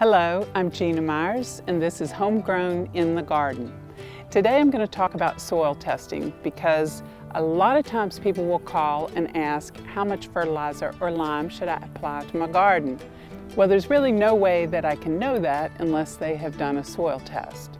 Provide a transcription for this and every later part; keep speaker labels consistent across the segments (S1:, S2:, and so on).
S1: Hello, I'm Jeana Myers, and this is Homegrown in the Garden. Today I'm going to talk about soil testing because a lot of times people will call and ask how much fertilizer or lime should I apply to my garden. Well, there's really no way that I can know that unless they have done a soil test.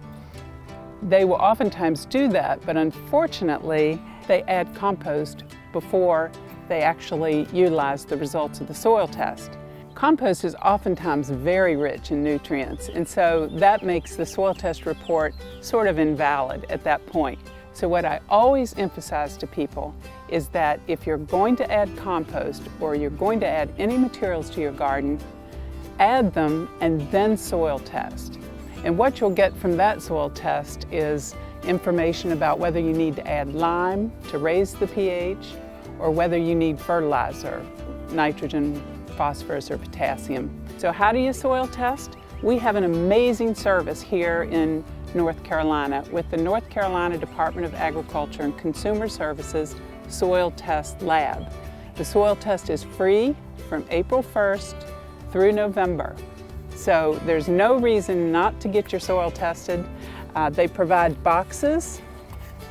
S1: They will oftentimes do that, but unfortunately they add compost before they actually utilize the results of the soil test. Compost is oftentimes very rich in nutrients, and so that makes the soil test report sort of invalid at that point. So what I always emphasize to people is that if you're going to add compost or you're going to add any materials to your garden, add them and then soil test. And what you'll get from that soil test is information about whether you need to add lime to raise the pH or whether you need fertilizer, nitrogen, phosphorus, or potassium. So how do you soil test? We have an amazing service here in North Carolina with the North Carolina Department of Agriculture and Consumer Services Soil Test Lab. The soil test is free from April 1st through November. So there's no reason not to get your soil tested. They provide boxes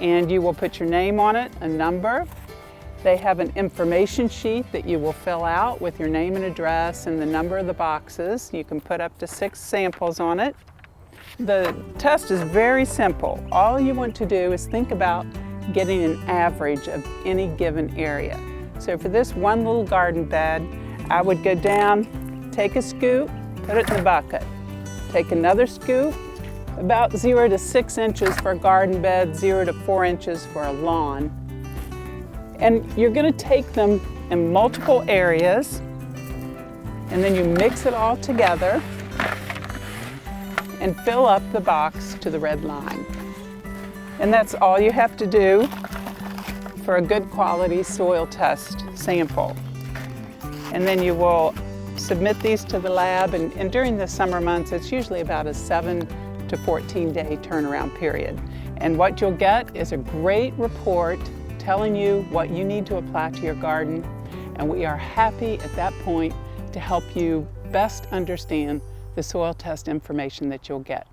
S1: and you will put your name on it, a number. They have an information sheet that you will fill out with your name and address and the number of the boxes. You can put up to 6 samples on it. The test is very simple. All you want to do is think about getting an average of any given area. So for this one little garden bed, I would go down, take a scoop, put it in the bucket. Take another scoop, about 0 to 6 inches for a garden bed, 0 to 4 inches for a lawn. And you're going to take them in multiple areas, and then you mix it all together and fill up the box to the red line. And that's all you have to do for a good quality soil test sample. And then you will submit these to the lab, and during the summer months it's usually about a 7 to 14 day turnaround period. And what you'll get is a great report telling you what you need to apply to your garden, and we are happy at that point to help you best understand the soil test information that you'll get.